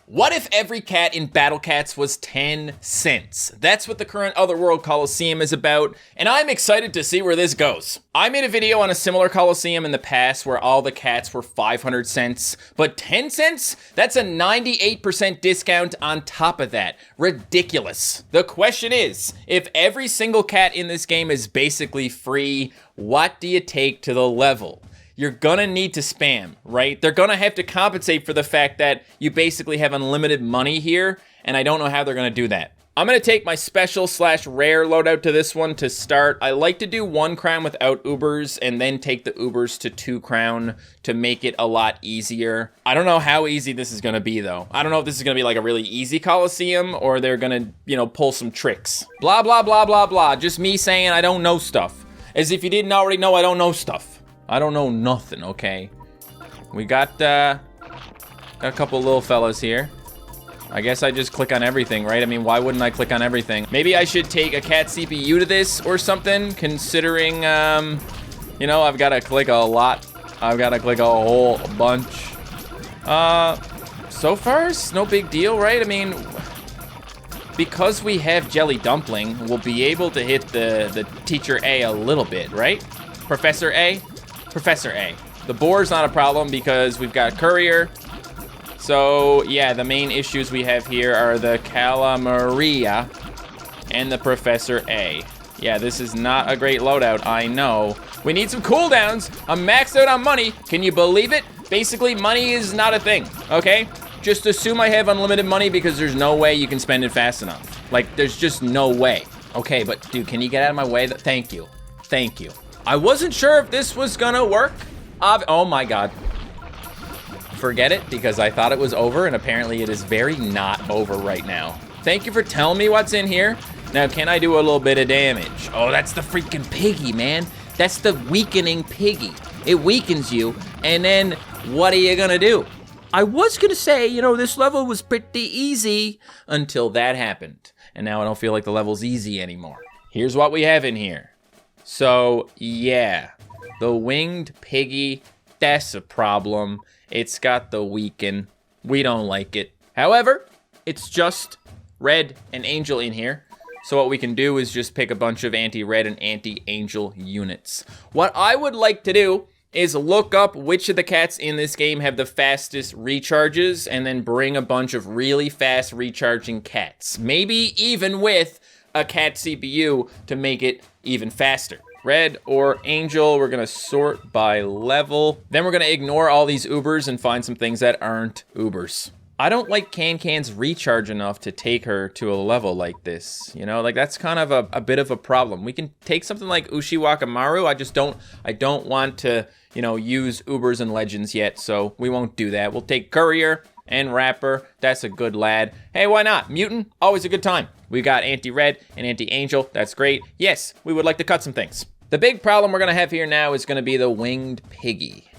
What if every cat in Battle Cats was 10 cents? That's what the current Otherworld Colosseum is about, and I'm excited to see where this goes. I made a video on a similar Colosseum in the past where all the cats were 500 cents, but 10 cents? That's a 98% discount on top of that. Ridiculous. The question is, if every single cat in this game is basically free, what do you take to the level? You're gonna need to spam, right? They're gonna have to compensate for the fact that you basically have unlimited money here, and I don't know how they're gonna do that. I'm gonna take my special / rare loadout to this one to start. I like to do 1 crown without Ubers and then take the Ubers to 2 crown to make it a lot easier. I don't know how easy this is gonna be though. I don't know if this is gonna be like a really easy Colosseum or they're gonna, pull some tricks. Blah, blah, blah, blah, blah. Just me saying I don't know stuff. As if you didn't already know I don't know stuff. I don't know nothing, okay? We got a couple little fellas here. I guess I just click on everything, right? I mean, why wouldn't I click on everything? Maybe I should take a cat CPU to this or something, considering, I've got to click a lot. I've got to click a whole bunch. So far, it's no big deal, right? I mean, because we have Jelly Dumpling, we'll be able to hit the Teacher A little bit, right? Professor A? Professor A. The boar's not a problem because we've got Courier. So, yeah, the main issues we have here are the Calamaria and the Professor A. Yeah, this is not a great loadout, I know. We need some cooldowns. I'm maxed out on money. Can you believe it? Basically, money is not a thing, okay? Just assume I have unlimited money because there's no way you can spend it fast enough. Like, there's just no way. Okay, but dude, can you get out of my way? Thank you. Thank you. I wasn't sure if this was gonna work. Oh my God. Forget it, because I thought it was over, and apparently it is very not over right now. Thank you for telling me what's in here. Now, can I do a little bit of damage? Oh, that's the freaking piggy, man. That's the weakening piggy. It weakens you, and then what are you gonna do? I was gonna say, this level was pretty easy until that happened. And now I don't feel like the level's easy anymore. Here's what we have in here. So, yeah, the winged piggy, that's a problem. It's got the weaken. We don't like it. However, it's just red and angel in here. So what we can do is just pick a bunch of anti-red and anti-angel units. What I would like to do is look up which of the cats in this game have the fastest recharges and then bring a bunch of really fast recharging cats. Maybe even with a cat CPU to make it even faster. Red or angel, we're gonna sort by level. Then we're gonna ignore all these Ubers and find some things that aren't Ubers. I don't like Can's recharge enough to take her to a level like this. That's kind of a bit of a problem. We can take something like Ushiwakamaru. I don't want to, use Ubers and Legends yet, so we won't do that. We'll take Courier and Rapper. That's a good lad. Hey, why not? Mutant, always a good time. We got anti-red and anti-angel. That's great. Yes, we would like to cut some things. The big problem we're gonna have here now is gonna be the winged piggy.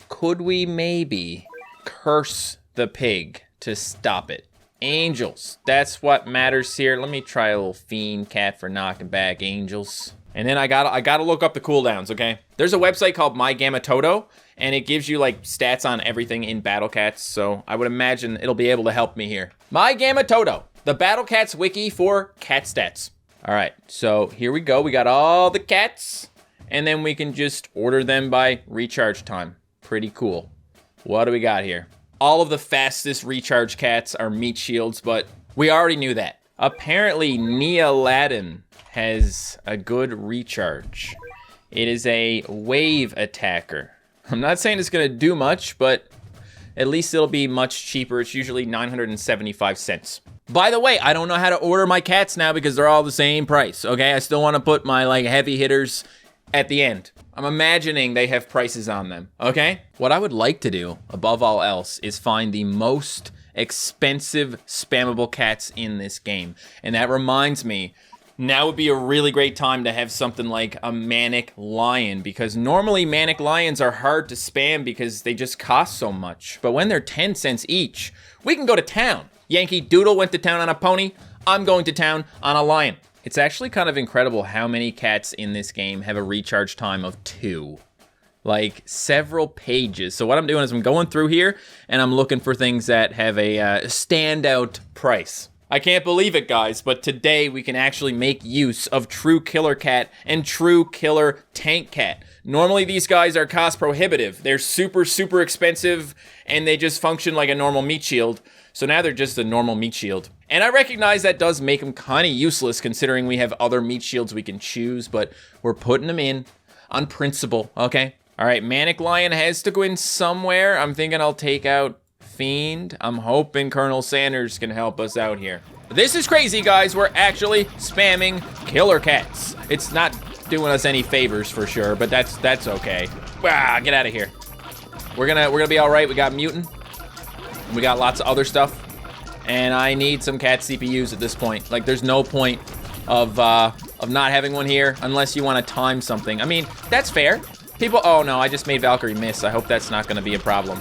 Could we maybe curse the pig to stop it? Angels, that's what matters here. Let me try a little fiend cat for knocking back angels. And then I gotta look up the cooldowns, okay? There's a website called My Gamma Toto, and it gives you like stats on everything in Battle Cats, so I would imagine it'll be able to help me here. My Gamma Toto, the Battle Cats wiki for cat stats. All right, so here we go. We got all the cats, and then we can just order them by recharge time. Pretty cool. What do we got here? All of the fastest recharge cats are meat shields, but we already knew that. Apparently, Nealaddin has a good recharge. It is a wave attacker. I'm not saying it's gonna do much, but at least it'll be much cheaper. It's usually 975 cents. By the way, I don't know how to order my cats now because they're all the same price, okay? I still want to put my heavy hitters at the end. I'm imagining they have prices on them, okay? What I would like to do, above all else, is find the most expensive spammable cats in this game. And that reminds me, now would be a really great time to have something like a Manic Lion, because normally Manic Lions are hard to spam because they just cost so much. But when they're 10 cents each, we can go to town. Yankee Doodle went to town on a pony. I'm going to town on a lion. It's actually kind of incredible how many cats in this game have a recharge time of 2. like several pages. So what I'm doing is I'm going through here and I'm looking for things that have a standout price. I can't believe it, guys, but today we can actually make use of True Killer Cat and True Killer Tank Cat. Normally these guys are cost prohibitive. They're super, super expensive and they just function like a normal meat shield. So now they're just a normal meat shield. And I recognize that does make them kind of useless considering we have other meat shields we can choose, but we're putting them in on principle, okay? All right, Manic Lion has to go in somewhere. I'm thinking I'll take out Fiend. I'm hoping Colonel Sanders can help us out here. This is crazy, guys. We're actually spamming Killer Cats. It's not doing us any favors for sure, but that's okay. Ah, get out of here. We're gonna be all right. We got Mutant. We got lots of other stuff, and I need some cat CPUs at this point. Like, there's no point of not having one here unless you want to time something. I mean, that's fair. People, oh no, I just made Valkyrie miss. I hope that's not gonna be a problem.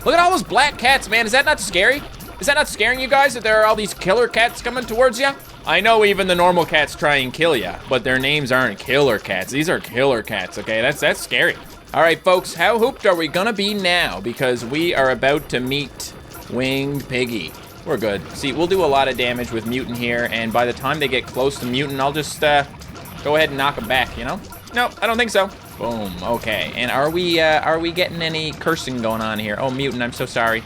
Look at all those black cats, man. Is that not scary? Is that not scaring you guys that there are all these killer cats coming towards you? I know even the normal cats try and kill you, but their names aren't killer cats. These are killer cats, okay? That's scary. All right, folks, how hooped are we gonna be now? Because we are about to meet Winged Piggy. We're good. See, we'll do a lot of damage with Mutant here, and by the time they get close to Mutant, I'll just go ahead and knock them back, you know? Nope, I don't think so. Boom, okay. And are we getting any cursing going on here? Oh, Mutant, I'm so sorry.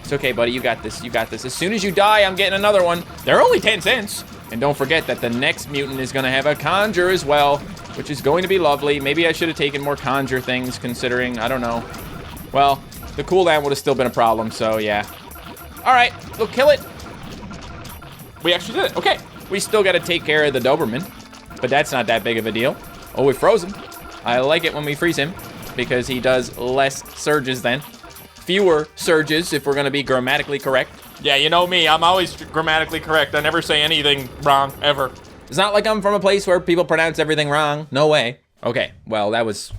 It's okay, buddy, you got this, you got this. As soon as you die, I'm getting another one. They're only 10 cents. And don't forget that the next Mutant is gonna have a Conjure as well, which is going to be lovely. Maybe I should have taken more Conjure things considering, I don't know. Well, the cooldown would have still been a problem, so yeah. All right, we'll kill it. We actually did it, okay. We still gotta take care of the Doberman, but that's not that big of a deal. Oh, we froze him. I like it when we freeze him because he does less surges then. Fewer surges if we're gonna be grammatically correct. Yeah, you know me, I'm always grammatically correct. I never say anything wrong, ever. It's not like I'm from a place where people pronounce everything wrong. No way. Okay, well, that was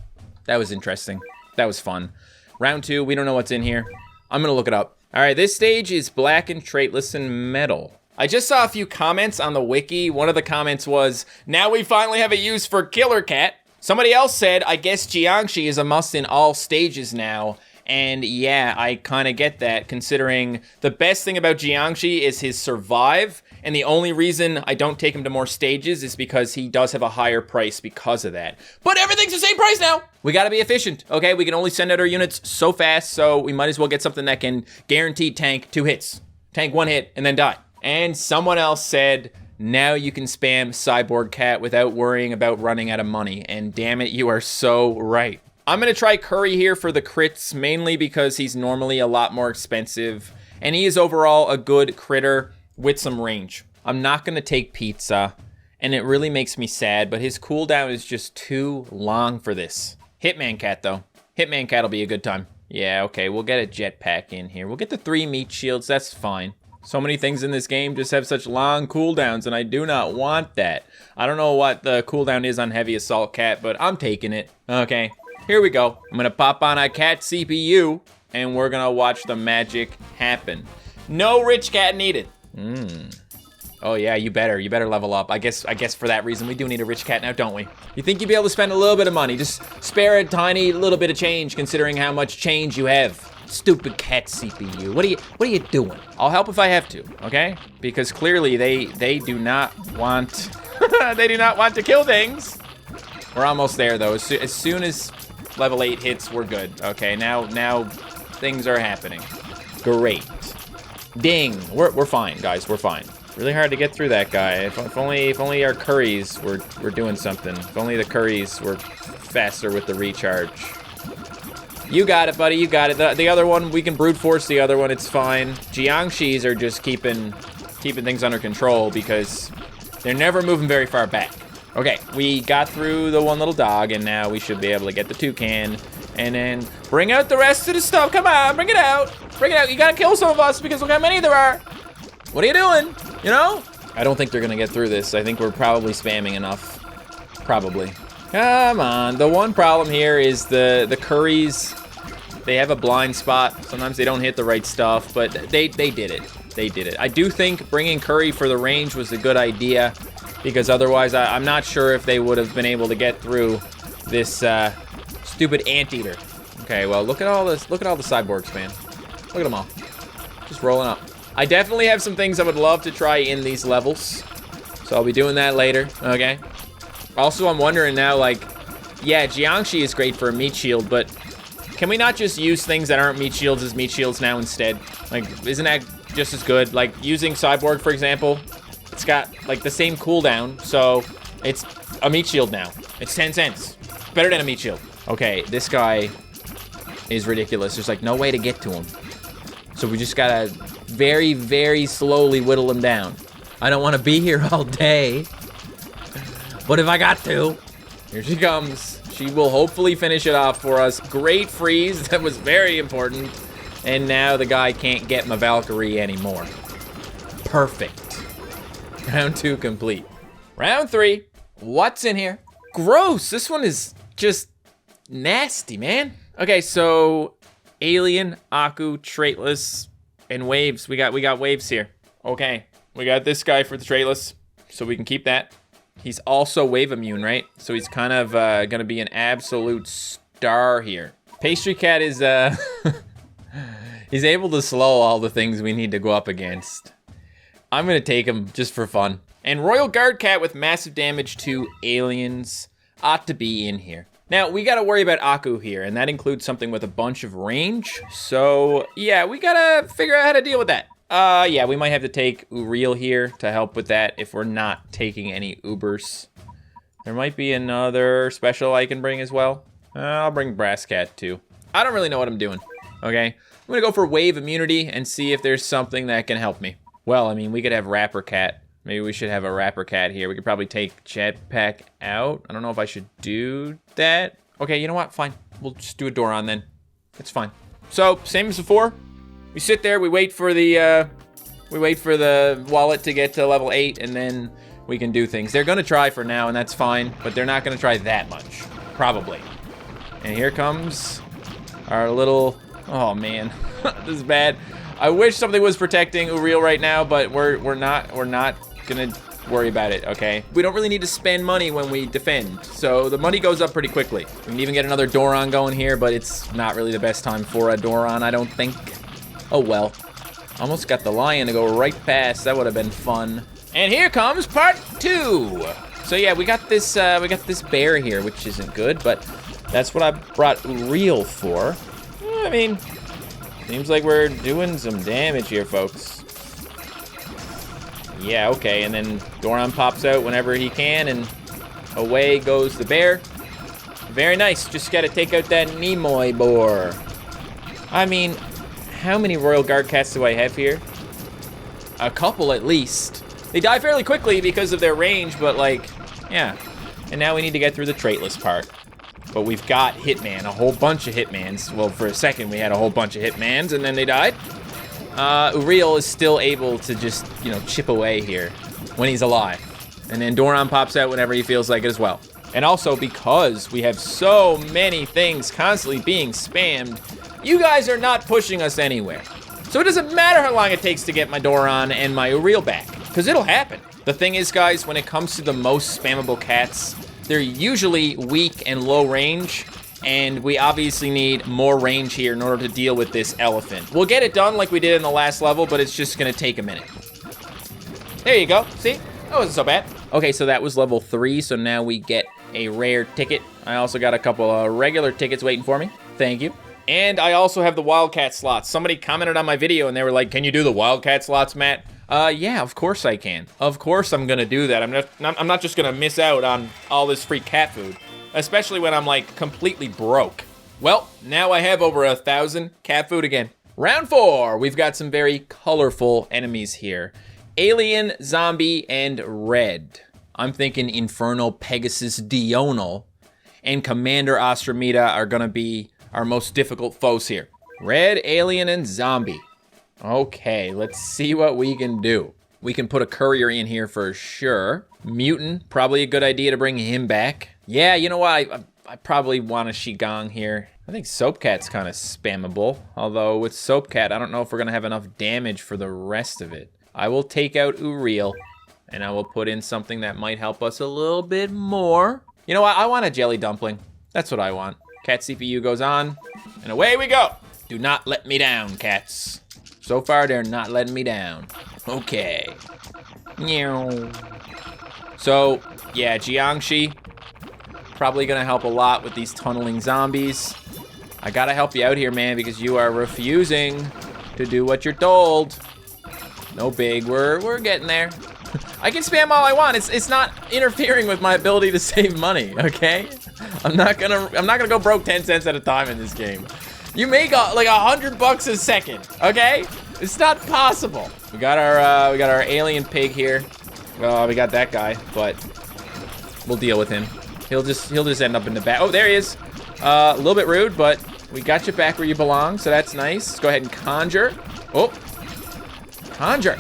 interesting. That was fun. Round 2, we don't know what's in here. I'm gonna look it up. All right, this stage is Black and Traitless and Metal. I just saw a few comments on the wiki. One of the comments was, now we finally have a use for Killer Cat. Somebody else said, I guess Jiangshi is a must in all stages now. And yeah, I kind of get that, considering the best thing about Jiangshi is his survive. And the only reason I don't take him to more stages is because he does have a higher price because of that. But everything's the same price now. We gotta be efficient, okay? We can only send out our units so fast, so we might as well get something that can guarantee tank 2 hits. Tank 1 hit and then die. And someone else said, now you can spam Cyborg Cat without worrying about running out of money. And damn it, you are so right. I'm gonna try Curry here for the crits, mainly because he's normally a lot more expensive. And he is overall a good critter with some range. I'm not gonna take Pizza, and it really makes me sad, but his cooldown is just too long for this. Hitman Cat though. Hitman Cat will be a good time. Yeah, okay, we'll get a jetpack in here. We'll get the 3 meat shields, that's fine. So many things in this game just have such long cooldowns, and I do not want that. I don't know what the cooldown is on Heavy Assault Cat, but I'm taking it. Okay, here we go. I'm gonna pop on a cat CPU, and we're gonna watch the magic happen. No rich cat needed. Oh yeah, you better level up. I guess for that reason we do need a rich cat now, don't we? You think you'd be able to spend a little bit of money? Just spare a tiny little bit of change, considering how much change you have. Stupid cat CPU. What are you doing? I'll help if I have to, okay? Because clearly they do not want they do not want to kill things. We're almost there though. As soon as level 8 hits, we're good. Okay, now things are happening. Great. Ding. We're fine, guys. We're fine. Really hard to get through that guy. If only our curries were doing something. If only the curries were faster with the recharge. You got it, buddy. You got it. The other one, we can brute force the other one. It's fine. Jiangshis are just keeping things under control because they're never moving very far back. Okay, we got through the one little dog, and now we should be able to get the toucan, and then bring out the rest of the stuff. Come on, bring it out. Bring it out. You gotta kill some of us because look how many there are. What are you doing? You know? I don't think they're gonna get through this. I think we're probably spamming enough. Probably. Come on. The one problem here is the curries. They have a blind spot. Sometimes they don't hit the right stuff, but they did it. They did it. I do think bringing Curry for the range was a good idea because otherwise I'm not sure if they would have been able to get through this Stupid anteater. Okay, well, look at all this. Look at all the cyborgs, man. Look at them all. Just rolling up. I definitely have some things I would love to try in these levels. So I'll be doing that later, okay? Also, I'm wondering now, like, yeah, Jiangxi is great for a meat shield, but can we not just use things that aren't meat shields as meat shields now instead? Like, isn't that just as good? Like, using Cyborg, for example, it's got, like, the same cooldown, so it's a meat shield now. It's 10 cents. Better than a meat shield. Okay, this guy is ridiculous. There's, like, no way to get to him. So we just gotta very, very slowly whittle him down. I don't want to be here all day. But if I got to, here she comes. She will hopefully finish it off for us. Great freeze. That was very important. And now the guy can't get my Valkyrie anymore. Perfect. Round 2 complete. Round 3. What's in here? Gross. This one is just nasty, man. Okay, so alien, Aku, traitless, and waves. We got waves here. Okay, we got this guy for the traitless, so we can keep that. He's also wave immune, right? So he's kind of gonna be an absolute star here. Pastry Cat is he's able to slow all the things we need to go up against. I'm gonna take him just for fun. And Royal Guard Cat with massive damage to aliens ought to be in here. Now, we gotta worry about Aku here, and that includes something with a bunch of range. So, yeah, we gotta figure out how to deal with that. Yeah, we might have to take Uriel here to help with that if we're not taking any Ubers. There might be another special I can bring as well. I'll bring Brass Cat too. I don't really know what I'm doing, okay? I'm gonna go for wave immunity and see if there's something that can help me. Well, I mean, we could have Rapper Cat. Maybe we should have a Rapper Cat here. We could probably take Jetpack out. I don't know if I should do that. Okay, you know what? Fine. We'll just do a Doron then. It's fine. So, same as before. We sit there, we wait for the wallet to get to level 8, and then we can do things. They're gonna try for now, and that's fine, but they're not gonna try that much. Probably. And here comes our little... Oh, man. This is bad. I wish something was protecting Uriel right now, but we're not gonna worry about it, okay? We don't really need to spend money when we defend, so the money goes up pretty quickly. We can even get another Doron going here, but it's not really the best time for a Doron, I don't think. Oh well. Almost got the lion to go right past. That would have been fun. And here comes part 2. So yeah, we got this bear here, which isn't good, but that's what I brought Uriel for. I mean, seems like we're doing some damage here, folks. Yeah, okay, and then Doron pops out whenever he can, and away goes the bear. Very nice. Just gotta take out that Nimoy boar. I mean, how many Royal Guard Cats do I have here? A couple at least. They die fairly quickly because of their range, but like, yeah. And now we need to get through the traitless part. But we've got Hitman, a whole bunch of Hitmans. Well, for a second we had a whole bunch of Hitmans and then they died. Uriel is still able to just, you know, chip away here when he's alive. And then Doron pops out whenever he feels like it as well. And also because we have so many things constantly being spammed, you guys are not pushing us anywhere. So it doesn't matter how long it takes to get my Doron and my Uriel back, because it'll happen. The thing is, guys, when it comes to the most spammable cats, they're usually weak and low range, and we obviously need more range here in order to deal with this elephant. We'll get it done like we did in the last level, but it's just gonna take a minute. There you go, see? That wasn't so bad. Okay, so that was level 3, so now we get a rare ticket. I also got a couple of regular tickets waiting for me. Thank you. And I also have the Wildcat slots. Somebody commented on my video and they were like, can you do the Wildcat slots, Matt? Yeah, of course I can. Of course I'm gonna do that. I'm not just gonna miss out on all this free cat food. Especially when I'm like completely broke. Well, now I have over 1,000 cat food again. Round 4, we've got some very colorful enemies here. Alien, Zombie, and Red. I'm thinking Infernal, Pegasus, Dional, and Commander Astromeda are gonna be our most difficult foes here. Red, Alien, and Zombie. Okay, let's see what we can do. We can put a courier in here for sure. Mutant, probably a good idea to bring him back. Yeah, you know what? I probably want a Shigong here. I think Soapcat's kind of spammable. Although with Soapcat, I don't know if we're gonna have enough damage for the rest of it. I will take out Uriel, and I will put in something that might help us a little bit more. You know what? I want a Jelly Dumpling. That's what I want. Cat CPU goes on, and away we go. Do not let me down, cats. So far, they're not letting me down. Okay. Meow. So, yeah, Jiangxi, probably gonna help a lot with these tunneling zombies. I gotta help you out here, man, because you are refusing to do what you're told. No big, we're getting there. I can spam all I want. It's not interfering with my ability to save money, okay? I'm not gonna go broke 10 cents at a time in this game. You make like $100 a second, okay? It's not possible. We got our alien pig here. Oh, we got that guy, but we'll deal with him. He'll just end up in the back. Oh, there he is. A little bit rude, but we got you back where you belong, so that's nice. Let's go ahead and conjure. Oh, conjure.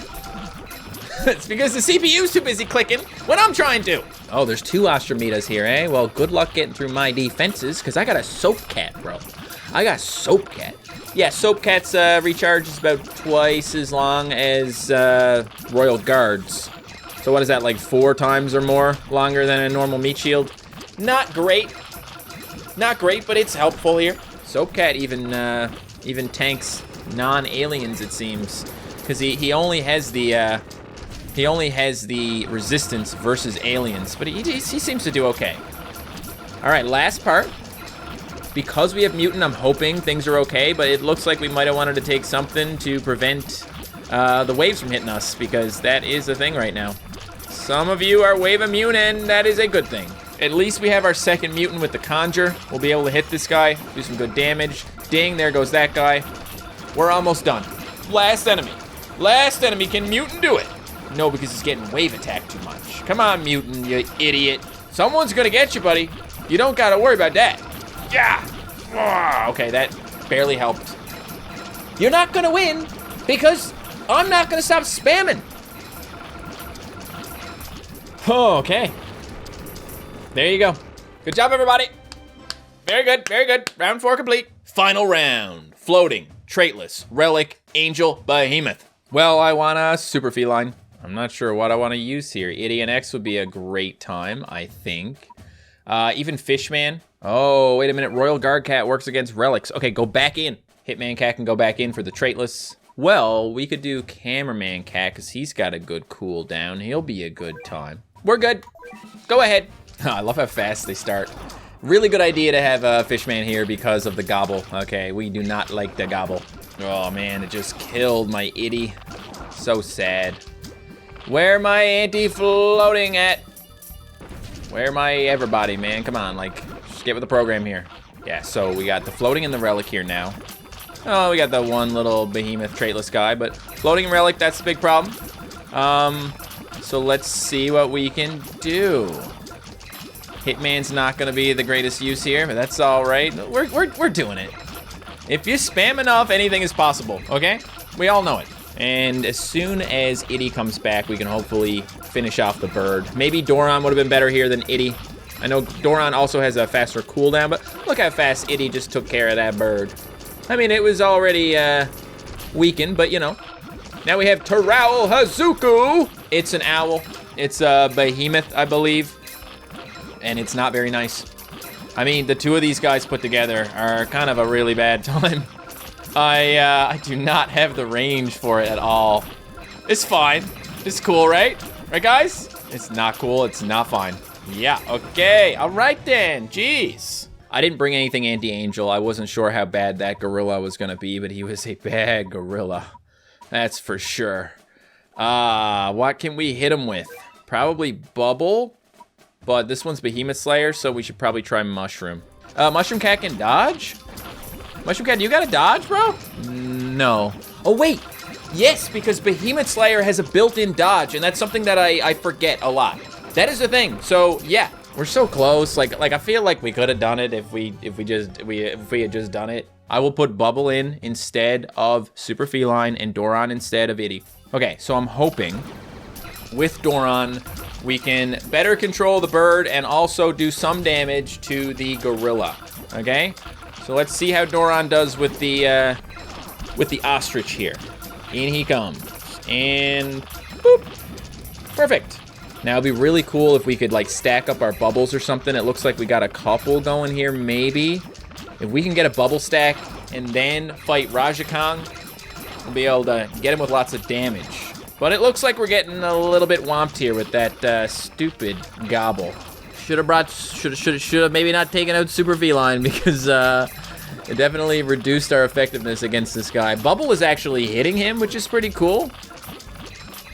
It's because the CPU's too busy clicking when I'm trying to. Oh, there's 2 Ostrometas here, eh? Well, good luck getting through my defenses, because I got a Soap Cat, bro. I got Soap Cat. Yeah, Soap Cat's recharge is about twice as long as Royal Guard's. So what is that, like 4 times or more longer than a normal meat shield? Not great. Not great, but it's helpful here. Soap Cat even tanks non-aliens, it seems, because he only has the resistance versus aliens, but he seems to do okay. All right, last part. Because we have mutant, I'm hoping things are okay, but it looks like we might have wanted to take something to prevent the waves from hitting us, because that is a thing right now. Some of you are wave immune, and that is a good thing. At least we have our second mutant with the conjure. We'll be able to hit this guy, do some good damage. Ding, there goes that guy. We're almost done. Last enemy. Last enemy. Can mutant do it? No, because he's getting wave attacked too much. Come on, mutant, you idiot. Someone's gonna get you, buddy. You don't gotta worry about that. Yeah. Oh, okay, that barely helped. You're not gonna win because I'm not gonna stop spamming. Oh, okay. There you go. Good job, everybody. Very good, very good. Round 4 complete. Final round. Floating, traitless, relic, angel, behemoth. Well, I want a super feline. I'm not sure what I want to use here. Idiot X would be a great time, I think. Even Fishman. Oh, wait a minute. Royal Guard Cat works against relics. Okay, go back in. Hitman Cat can go back in for the traitless. Well, we could do Cameraman Cat because he's got a good cooldown. He'll be a good time. We're good. Go ahead. I love how fast they start. Really good idea to have Fishman here because of the gobble. Okay, we do not like the gobble. Oh, man, it just killed my itty. So sad. Where my anti-floating at? Where my everybody, man? Come on, like, just get with the program here. Yeah, so we got the floating and the relic here now. Oh, we got the one little behemoth traitless guy, but floating and relic, that's the big problem. So let's see what we can do. Hitman's not gonna be the greatest use here, but that's all right. We're doing it. If you spam enough, anything is possible, okay? We all know it. And as soon as Itty comes back, we can hopefully finish off the bird. Maybe Doron would have been better here than Itty. I know Doron also has a faster cooldown, but look how fast Itty just took care of that bird. I mean, it was already weakened, but you know. Now we have Terowel Hazuku. It's an owl. It's a behemoth, I believe. And it's not very nice. I mean, the two of these guys put together are kind of a really bad time. I do not have the range for it at all. It's fine. It's cool, right? Right, guys? It's not cool. It's not fine. Yeah, okay. All right, then. Jeez. I didn't bring anything anti-angel. I wasn't sure how bad that gorilla was going to be, but he was a bad gorilla. That's for sure. What can we hit him with? Probably Bubble, but this one's Behemoth Slayer, so we should probably try Mushroom. Mushroom Cat can dodge? Mushroom Cat, you got a dodge, bro? No. Oh, wait. Yes, because Behemoth Slayer has a built-in dodge, and that's something that I forget a lot. That is the thing. So, yeah, we're so close. Like I feel like we could have done it if we had just done it. I will put Bubble in instead of Super Feline and Doron instead of Itty. Okay, so I'm hoping with Doron we can better control the bird and also do some damage to the gorilla. Okay? So let's see how Doron does with the ostrich here. In he comes. And boop. Perfect. Now it'd be really cool if we could like stack up our bubbles or something. It looks like we got a couple going here, maybe. If we can get a bubble stack and then fight Rajakong, we'll be able to get him with lots of damage. But it looks like we're getting a little bit whomped here with that stupid gobble. Should have maybe not taken out Super Feline because it definitely reduced our effectiveness against this guy. Bubble is actually hitting him, which is pretty cool.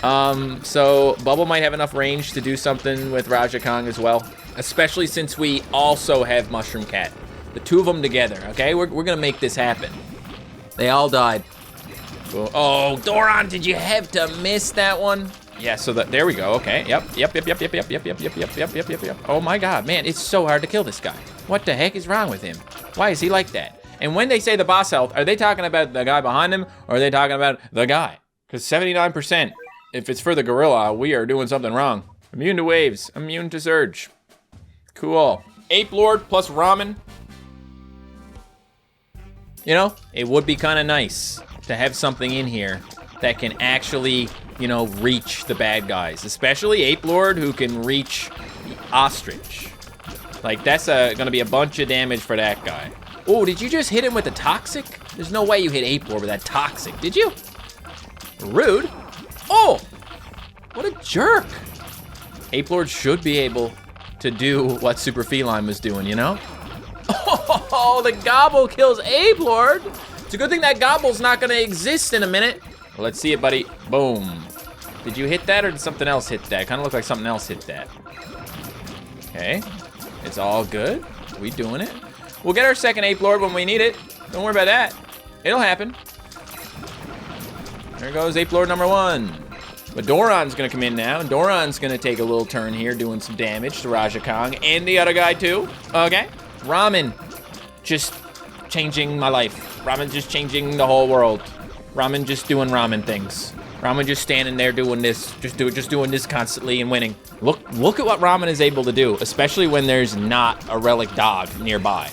So Bubble might have enough range to do something with Rajakong as well, especially since we also have Mushroom Cat. The two of them together, okay? We're gonna make this happen. They all died. Oh, Doron, did you have to miss that one? Yeah, so there we go, okay. Yep. Oh my God, man, it's so hard to kill this guy. What the heck is wrong with him? Why is he like that? And when they say the boss health, are they talking about the guy behind him, or are they talking about the guy? Because 79%, if it's for the gorilla, we are doing something wrong. Immune to waves, immune to surge. Cool. Ape Lord plus ramen. You know, it would be kind of nice to have something in here that can actually, you know, reach the bad guys. Especially Ape Lord, who can reach Ostrich. Like, that's gonna be a bunch of damage for that guy. Oh, did you just hit him with the Toxic? There's no way you hit Ape Lord with that Toxic, did you? Rude. Oh, what a jerk. Ape Lord should be able to do what Super Feline was doing, you know? Oh, the Gobble kills Ape Lord. It's a good thing that Gobble's not gonna exist in a minute. Well, let's see it, buddy. Boom. Did you hit that or did something else hit that? Kind of looked like something else hit that. Okay, it's all good. We doing it. We'll get our second Ape Lord when we need it. Don't worry about that. It'll happen. There goes Ape Lord number 1. But Doron's gonna come in now, and Doron's gonna take a little turn here, doing some damage to Rajakong and the other guy too. Okay. Ramen, just changing my life. Ramen just changing the whole world. Ramen just doing ramen things. Ramen just standing there doing this, just doing this constantly and winning. Look at what Ramen is able to do, especially when there's not a relic dog nearby.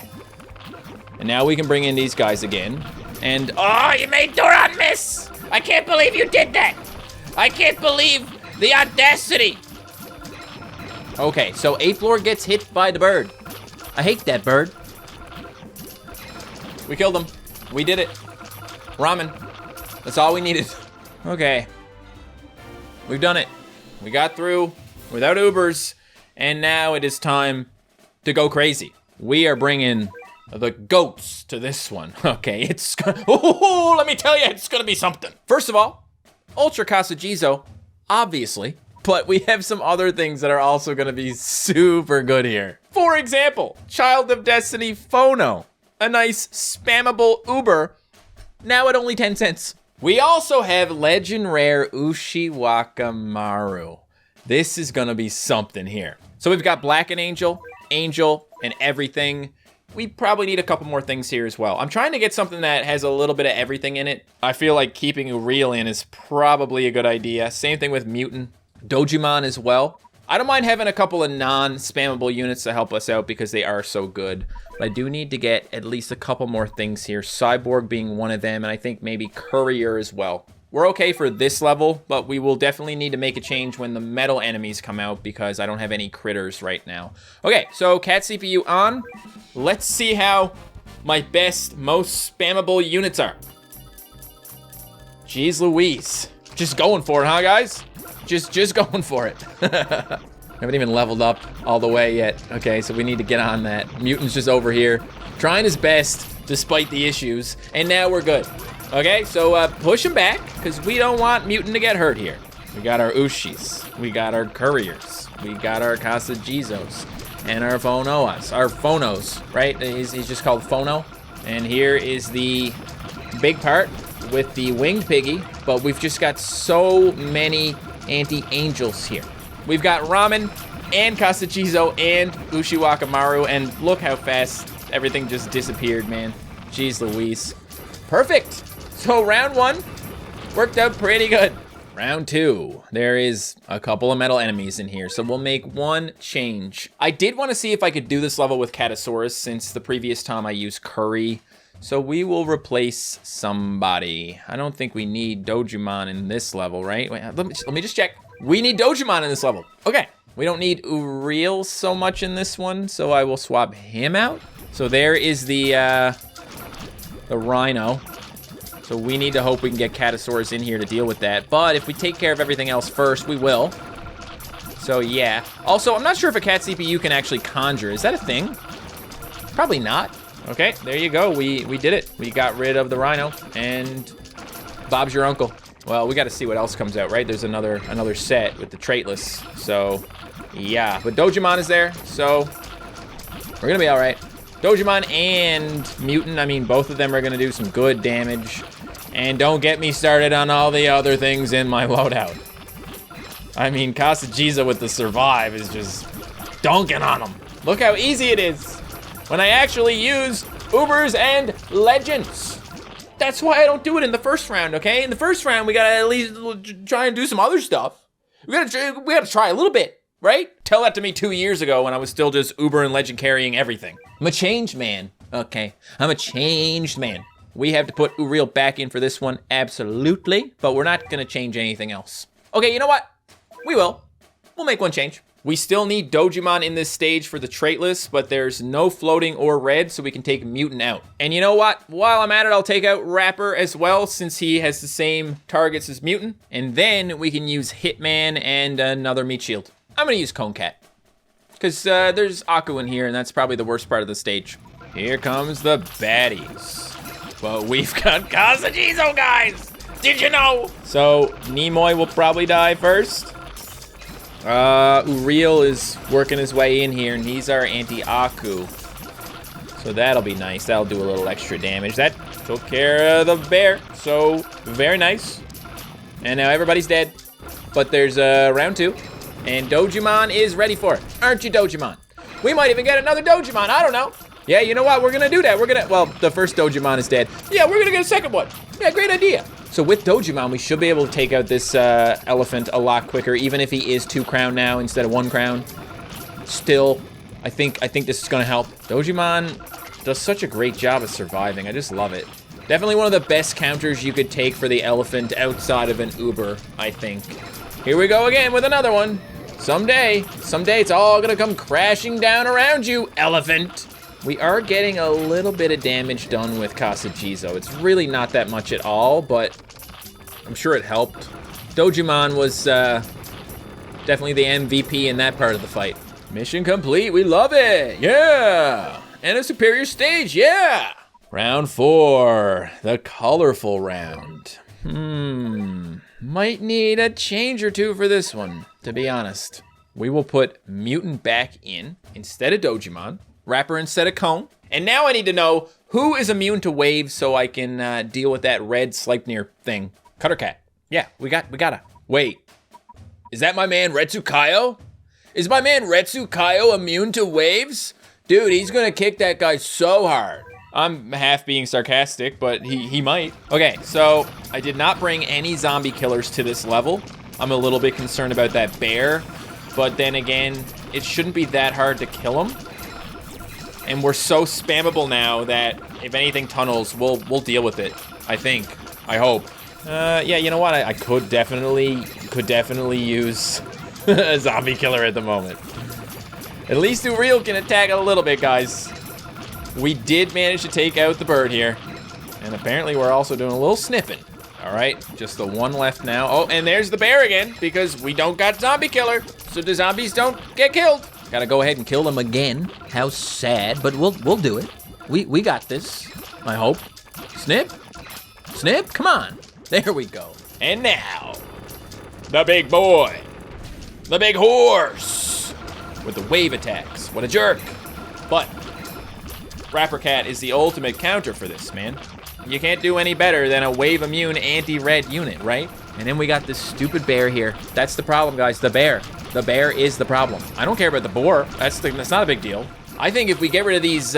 And now we can bring in these guys again. And oh, you made Doron miss! I can't believe you did that! I can't believe the audacity! Okay, so Ape Lord gets hit by the bird. I hate that bird. We killed him. We did it. Ramen. That's all we needed. Okay. We've done it. We got through without Ubers, and now it is time to go crazy. We are bringing the goats to this one. Okay, it's gonna, oh, let me tell you, it's gonna be something. First of all, Ultra Kasajizo, obviously, but we have some other things that are also gonna be super good here. For example, Child of Destiny Phono, a nice spammable Uber, now at only 10 cents. We also have Legend Rare Ushiwakamaru. This is gonna be something here. So we've got Black and Angel, and everything. We probably need a couple more things here as well. I'm trying to get something that has a little bit of everything in it. I feel like keeping Uriel in is probably a good idea. Same thing with Mutant. Dojimon as well. I don't mind having a couple of non-spammable units to help us out because they are so good. But I do need to get at least a couple more things here. Cyborg being one of them, and I think maybe Courier as well. We're okay for this level, but we will definitely need to make a change when the metal enemies come out because I don't have any critters right now. Okay, so Cat CPU on. Let's see how my best, most spammable units are. Jeez Louise. Just going for it, huh, guys? Just going for it. Haven't even leveled up all the way yet. Okay, so we need to get on that. Mutant's just over here, trying his best despite the issues, and now we're good. Okay, so push him back, because we don't want Mutant to get hurt here. We got our Ushis, we got our Couriers, we got our Kasajizos, and our Phonos, right? He's just called Phono. And here is the big part with the Winged Piggy, but we've just got so many anti-angels here. We've got Ramen and Kasachizo and Ushiwakamaru, and look how fast everything just disappeared, man. Jeez Louise. Perfect. So round 1 worked out pretty good. Round 2, there is a couple of metal enemies in here, so we'll make one change. I did want to see if I could do this level with Catasaurus since the previous time I used Curry. So we will replace somebody. I don't think we need Dojimon in this level, right? Wait, let me just check. We need Dojimon in this level. Okay. We don't need Uriel so much in this one, so I will swap him out. So there is the rhino. So we need to hope we can get Catasaurus in here to deal with that. But if we take care of everything else first, we will. So yeah. Also, I'm not sure if a cat CPU can actually conjure. Is that a thing? Probably not. Okay, there you go. We did it. We got rid of the rhino, and Bob's your uncle. Well, we got to see what else comes out, right? There's another set with the traitless. So yeah, but Dojimon is there, so we're gonna be all right. Dojimon and Mutant, I mean, both of them are gonna do some good damage. And don't get me started on all the other things in my loadout. I mean, Kasajiza with the survive is just dunking on them. Look how easy it is when I actually use Ubers and Legends. That's why I don't do it in the first round, okay? In the first round, we gotta at least try and do some other stuff. We gotta try a little bit, right? Tell that to me 2 years ago when I was still just Uber and Legend carrying everything. I'm a changed man, okay? I'm a changed man. We have to put Uriel back in for this one, absolutely, but we're not gonna change anything else. Okay, you know what? We will. We'll make one change. We still need Dojimon in this stage for the traitless, but there's no floating or red, so we can take Mutant out. And you know what? While I'm at it, I'll take out Rapper as well, since he has the same targets as Mutant. And then we can use Hitman and another meat shield. I'm gonna use Cone Cat, because there's Aku in here, and that's probably the worst part of the stage. Here comes the baddies. But we've got Kasajizo, guys! Did you know? So, Nimoy will probably die first. Uriel is working his way in here, and he's our anti-Aku. So that'll be nice. That'll do a little extra damage. That took care of the bear. So, very nice. And now everybody's dead. But there's round 2. And Dojimon is ready for it. Aren't you, Dojimon? We might even get another Dojimon. I don't know. Yeah, you know what? We're gonna do that. Well, the first Dojimon is dead. Yeah, we're gonna get a second one. Yeah, great idea. So with Dojimon, we should be able to take out this elephant a lot quicker, even if he is 2 crown now instead of 1 crown. Still, I think this is gonna help. Dojimon does such a great job of surviving. I just love it. Definitely one of the best counters you could take for the elephant outside of an Uber, I think. Here we go again with another one. Someday it's all gonna come crashing down around you, elephant. We are getting a little bit of damage done with Kasajizo. It's really not that much at all, but I'm sure it helped. Dojimon was definitely the MVP in that part of the fight. Mission complete, we love it, yeah! And a superior stage, yeah! Round 4, the colorful round. Might need a change or two for this one, to be honest. We will put Mutant back in instead of Dojimon. Rapper instead of Cone. And now I need to know who is immune to waves so I can deal with that red Sleipnir thing. Cutter Cat. Yeah, we gotta. Wait, is that my man Retsukayo? Is my man Retsukayo immune to waves? Dude, he's gonna kick that guy so hard. I'm half being sarcastic, but he might. Okay, so I did not bring any zombie killers to this level. I'm a little bit concerned about that bear, but then again, it shouldn't be that hard to kill him. And we're so spammable now that if anything tunnels, we'll deal with it. I think. I hope. Yeah, you know what? I could definitely use a zombie killer at the moment. At least Uriel can attack a little bit, guys. We did manage to take out the bird here. And apparently we're also doing a little sniffing. All right, just the one left now. Oh, and there's the bear again, because we don't got zombie killer. So the zombies don't get killed. Gotta go ahead and kill them again. How sad, but we'll do it. We got this, I hope. Snip, snip, come on. There we go. And now, the big boy, the big horse with the wave attacks. What a jerk. But Rapper Cat is the ultimate counter for this, man. You can't do any better than a wave immune anti-red unit, right? And then we got this stupid bear here. That's the problem, guys, the bear. The bear is the problem. I don't care about the boar. That's not a big deal. I think if we get rid of these,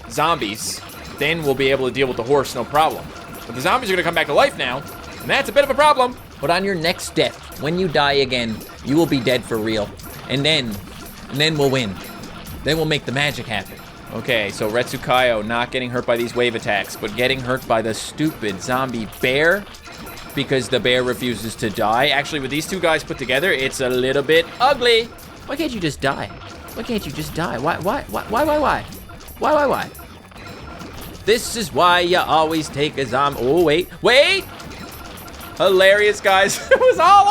zombies, then we'll be able to deal with the horse, no problem. But the zombies are gonna come back to life now, and that's a bit of a problem. But on your next death, when you die again, you will be dead for real. And then we'll win. Then we'll make the magic happen. Okay, so Retsukayo not getting hurt by these wave attacks, but getting hurt by the stupid zombie bear, because the bear refuses to die. Actually, with these two guys put together, it's a little bit ugly. Why can't you just die? Why can't you just die? Why? This is why you always take a zombie. Oh, wait. Hilarious, guys. It was all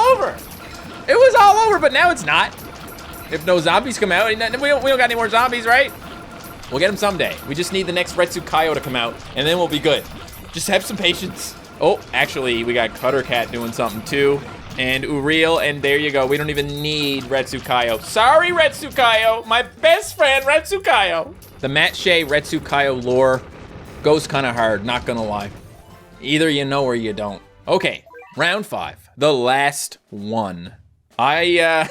over. But now it's not. If no zombies come out, we don't got any more zombies, right? We'll get them someday. We just need the next Retsukayo to come out, and then we'll be good. Just have some patience. Oh, actually, we got Cuttercat doing something too. And Uriel, and there you go. We don't even need Retsukayo. Sorry, Retsukayo. My best friend, Retsukayo. The MattShea Retsukayo lore goes kind of hard, not gonna lie. Either you know or you don't. Okay, round 5, the last one. I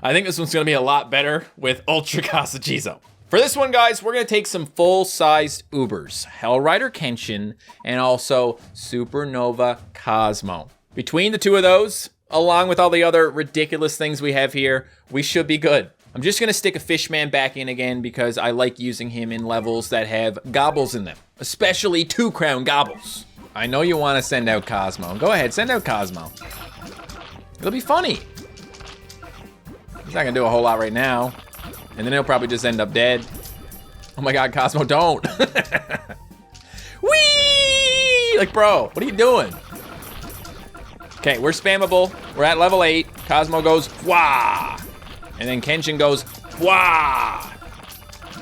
think this one's gonna be a lot better with Ultra Kasajizo. For this one, guys, we're gonna take some full-sized Ubers. Hellrider Kenshin and also Supernova Cosmo. Between the two of those, along with all the other ridiculous things we have here, we should be good. I'm just gonna stick a Fishman back in again because I like using him in levels that have gobbles in them, especially 2-crown gobbles. I know you wanna send out Cosmo. Go ahead, send out Cosmo. It'll be funny. He's not gonna do a whole lot right now. And then he'll probably just end up dead. Oh my God, Cosmo, don't. Whee! Like, bro, what are you doing? Okay, we're spammable. We're at level 8. Cosmo goes, wah! And then Kenshin goes, wah!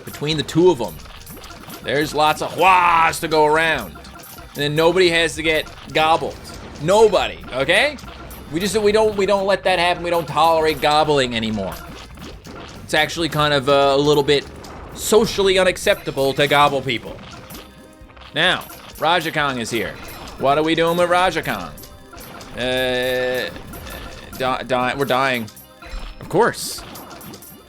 Between the two of them, there's lots of wahs to go around. And then nobody has to get gobbled. Nobody, okay? We don't let that happen. We don't tolerate gobbling anymore. It's actually kind of a little bit socially unacceptable to gobble people. Now, Rajakong is here. What are we doing with Rajakong? We're dying. Of course.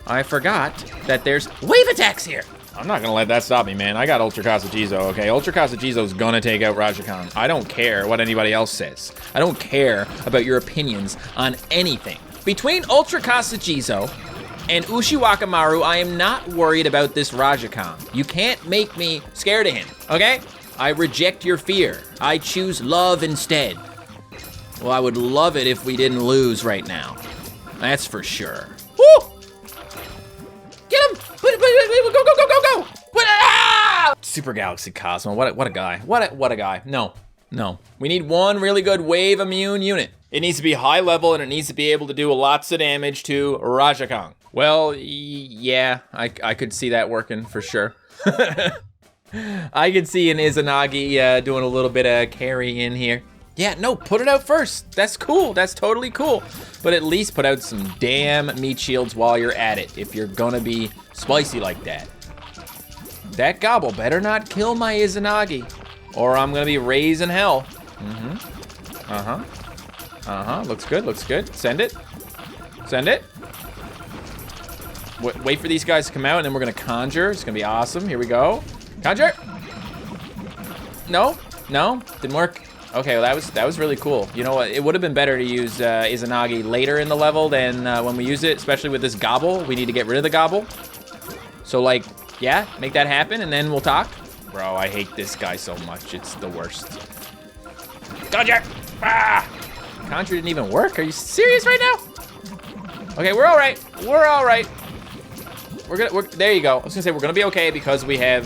I forgot that there's wave attacks here. I'm not gonna let that stop me, man. I got Ultra Kasajizo, okay? Ultra Kasajizo's gonna take out Rajakong. I don't care what anybody else says. I don't care about your opinions on anything. Between Ultra Kasajizo and Ushiwakamaru, I am not worried about this Rajakong. You can't make me scared of him, okay? I reject your fear. I choose love instead. Well, I would love it if we didn't lose right now. That's for sure. Woo! Get him! Go! Ah! Super Galaxy Cosmo, what a guy. What a guy. No. We need one really good wave immune unit. It needs to be high level and it needs to be able to do lots of damage to Rajakong. Well, yeah, I could see that working for sure. I could see an Izanagi doing a little bit of carry in here. Yeah, no, put it out first. That's cool. That's totally cool. But at least put out some damn meat shields while you're at it if you're gonna be spicy like that. That gobble better not kill my Izanagi or I'm gonna be raising hell. Looks good. Send it. Wait for these guys to come out and then we're gonna conjure. It's gonna be awesome. Here we go. Conjure. No, didn't work. Okay, well that was really cool. You know what? It would have been better to use Izanagi later in the level than when we use it, especially with this gobble. We need to get rid of the gobble. So like, yeah, make that happen and then we'll talk. Bro, I hate this guy so much. It's the worst. Conjure! Ah! Conjure didn't even work. Are you serious right now? Okay, we're all right. There you go. I was gonna say we're gonna be okay because we have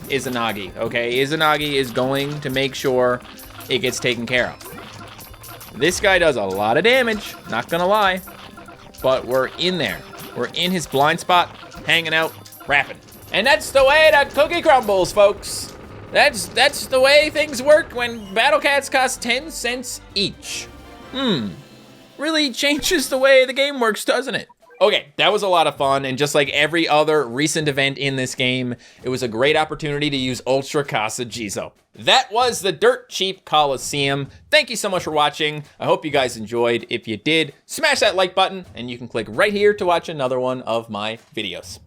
Izanagi. Okay, Izanagi is going to make sure it gets taken care of. This guy does a lot of damage, not gonna lie, but we're in there. We're in his blind spot, hanging out, rapping. And that's the way that cookie crumbles, folks. That's the way things work when Battle Cats cost 10 cents each. Really changes the way the game works, doesn't it? Okay, that was a lot of fun, and just like every other recent event in this game, it was a great opportunity to use Ultra Kasajizo. That was the Dirt Cheap Colosseum. Thank you so much for watching. I hope you guys enjoyed. If you did, smash that like button, and you can click right here to watch another one of my videos.